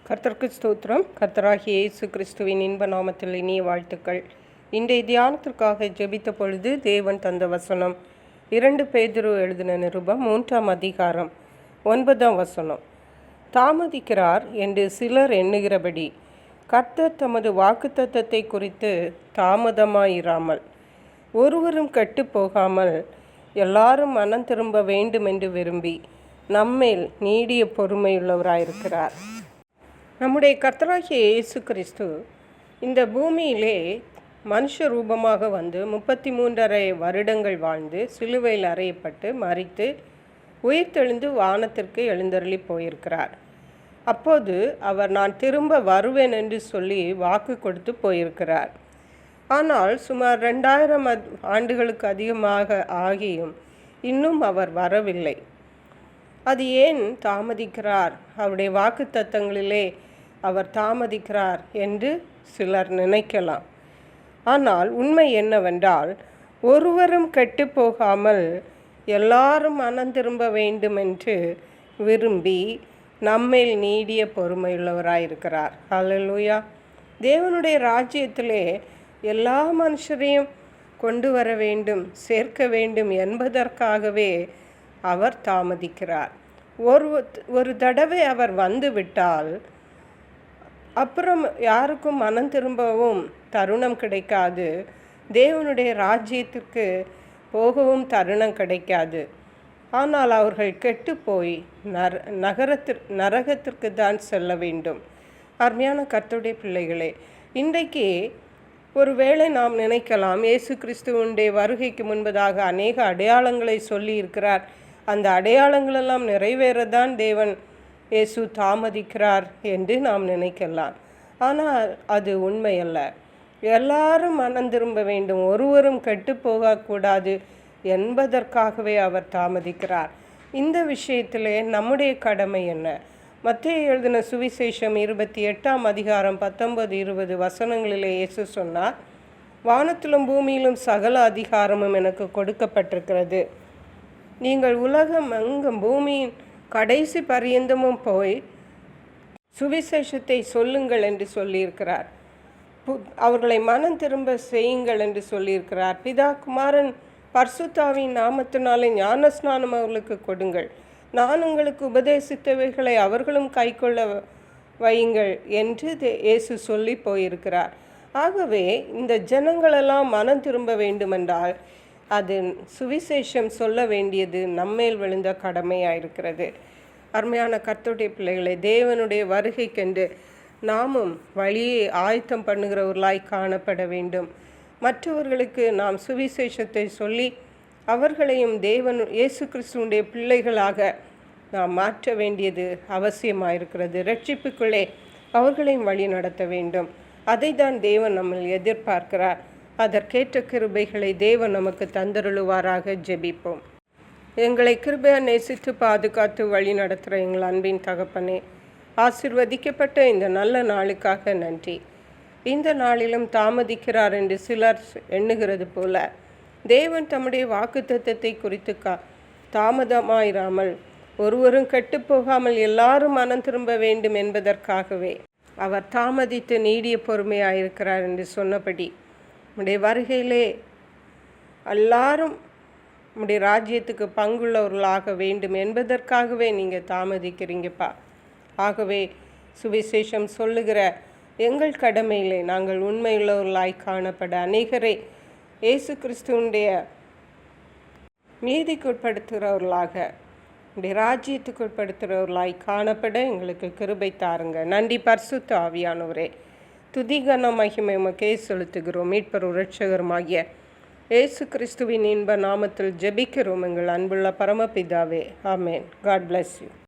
கர்த்தருக்கு ஸ்தோத்திரம். கர்த்தராகிய இயேசு கிறிஸ்துவின் இன்ப நாமத்தில் இனிய வாழ்த்துக்கள். இன்றைய தியானத்திற்காக ஜெபித்த பொழுது தேவன் தந்த வசனம் 2 பேதுரு எழுதின நிருபம் 3ஆம் அதிகாரம் 9ஆம் வசனம். தாமதிக்கிறார் என்று சிலர் எண்ணுகிறபடி கர்த்தர் தமது வாக்குத்தத்தத்தை குறித்து தாமதமாயிராமல் ஒருவரும் கெட்டு போகாமல் எல்லாரும் மனம் திரும்ப வேண்டும் என்று விரும்பி நம்மேல் நீடிய பொறுமையுள்ளவராயிருக்கிறார். நம்முடைய கர்த்தராகிய இயேசு கிறிஸ்து இந்த பூமியிலே மனுஷ ரூபமாக வந்து 33.5 வருடங்கள் வாழ்ந்து சிலுவையில் அறையப்பட்டு மரித்து உயிர்த்தெழுந்து வானத்திற்கு எழுந்தருளி போயிருக்கிறார். அப்போது அவர் நான் திரும்ப வருவேன் என்று சொல்லி வாக்கு கொடுத்து போயிருக்கிறார். ஆனால் சுமார் 2000 ஆண்டுகளுக்கு அதிகமாக ஆகியும் இன்னும் அவர் வரவில்லை. அது ஏன் தாமதிக்கிறார், அவருடைய வாக்கு தத்தங்களிலே அவர் தாமதிக்கிறார் என்று சிலர் நினைக்கலாம். ஆனால் உண்மை என்னவென்றால், ஒருவரும் கெட்டு போகாமல் எல்லாரும் மனம் திரும்ப வேண்டும் என்று விரும்பி நம்மேல் நீடிய பொறுமையுள்ளவராயிருக்கிறார். ஹல்லேலூயா. தேவனுடைய ராஜ்யத்திலே எல்லா மனுஷரையும் கொண்டு வர வேண்டும், சேர்க்க வேண்டும் என்பதற்காகவே அவர் தாமதிக்கிறார். ஒரு தடவை அவர் வந்து விட்டால் அப்புறம் யாருக்கும் மனம் திரும்பவும் தருணம் கிடைக்காது. தேவனுடைய ராஜ்யத்திற்கு போகவும் தருணம் கிடைக்காது. ஆனால் அவர்கள் கெட்டு போய் நரகத்திற்கு தான் செல்ல வேண்டும். அருமையான கர்த்தருடைய பிள்ளைகளே, இன்றைக்கு ஒருவேளை நாம் நினைக்கலாம், இயேசு கிறிஸ்துவனுடைய வருகைக்கு முன்பதாக அநேக அடையாளங்களை சொல்லி இருக்கிறார், அந்த அடையாளங்களெல்லாம் நிறைவேறதான் தேவன் இயேசு தாமதிக்கிறார் என்று நாம் நினைக்கலாம். ஆனால் அது உண்மையல்ல. எல்லாரும் மனம் திரும்ப வேண்டும், ஒருவரும் கெட்டு போகக்கூடாது என்பதற்காகவே அவர் தாமதிக்கிறார். இந்த விஷயத்திலே நம்முடைய கடமை என்ன? மத்தேயு எழுதின சுவிசேஷம் 28ஆம் அதிகாரம் 19-20 வசனங்களிலே இயேசு சொன்னார், வானத்திலும் பூமியிலும் சகல அதிகாரமும் எனக்கு கொடுக்கப்பட்டிருக்கிறது. நீங்கள் உலகம் எங்கும் பூமியின் கடைசி பரியந்தமும் போய் சுவிசேஷத்தை சொல்லுங்கள் என்று சொல்லியிருக்கிறார். அவர்களை மனம் திரும்ப செய்யுங்கள் என்று சொல்லியிருக்கிறார். பிதா குமாரன் பரிசுத்தாவின் நாமத்தினாலே ஞானஸ்நானம் அவர்களுக்கு கொடுங்கள், நான் உங்களுக்கு உபதேசித்தவைகளை அவர்களும் கைக்கொள்ள வையுங்கள் என்று இயேசு சொல்லி போயிருக்கிறார். ஆகவே இந்த ஜனங்களெல்லாம் மனம் திரும்ப வேண்டுமென்றால் அது சுவிசேஷம் சொல்ல வேண்டியது நம்மேல் விழுந்த கடமையாயிருக்கிறது. அருமையான கர்த்தருடைய பிள்ளைகளை, தேவனுடைய வருகைக்கென்று நாமும் வழியை ஆயத்தம் பண்ணுகிறவர்களாய் காணப்பட வேண்டும். மற்றவர்களுக்கு நாம் சுவிசேஷத்தை சொல்லி அவர்களையும் தேவன் இயேசு கிறிஸ்துவனுடைய பிள்ளைகளாக நாம் மாற்ற வேண்டியது அவசியமாயிருக்கிறது. ரட்சிப்புக்குள்ளே அவர்களையும் வழி நடத்த வேண்டும். அதை தான் தேவன் நம்மை எதிர்பார்க்கிறார். அதற்கேற்ற கிருபைகளை தேவன் நமக்கு தந்தருளுவாராக. ஜெபிப்போம். எங்களை கிருபையா நேசித்து பாதுகாத்து வழி நடத்துகிற எங்கள் அன்பின் தகப்பனே, ஆசீர்வதிக்கப்பட்ட இந்த நல்ல நாளுக்காக நன்றி. இந்த நாளிலும் தாமதிக்கிறார் என்று சிலர் எண்ணுகிறது போல தேவன் தம்முடைய வாக்குத்தத்தத்தை குறித்து தாமதமாயிராமல் ஒருவரும் கெட்டுப்போகாமல் எல்லாரும் மனம் திரும்ப வேண்டும் என்பதற்காகவே அவர் தாமதித்து நீடிய பொறுமையாயிருக்கிறார் என்று சொன்னபடி உம்முடைய வருகையிலே எல்லாரும் உம்முடைய ராஜ்யத்துக்கு பங்குள்ளவர்களாக வேண்டும் என்பதற்காகவே நீங்கள் தாமதிக்கிறீங்கப்பா. ஆகவே சுவிசேஷம் சொல்லுகிற எங்கள் கடமையிலே நாங்கள் உண்மையுள்ளவர்களாய் காணப்பட அநேகரை இயேசு கிறிஸ்துவனுடைய நீதிக்குட்படுத்துகிறவர்களாக உடைய ராஜ்யத்துக்குட்படுத்துகிறவர்களாய் காணப்பட எங்களுக்கு கிருபை தாருங்க. நன்றி பரிசுத்த ஆவியானவரே. துதிகன மகிமை உமக்கே செலுத்துகிறோம். மீட்பர் இரட்சகருமாகிய இயேசு கிறிஸ்துவின் இன்ப நாமத்தில் ஜெபிக்கிறோம் எங்கள் அன்புள்ள பரமபிதாவே. ஆமேன். God bless you.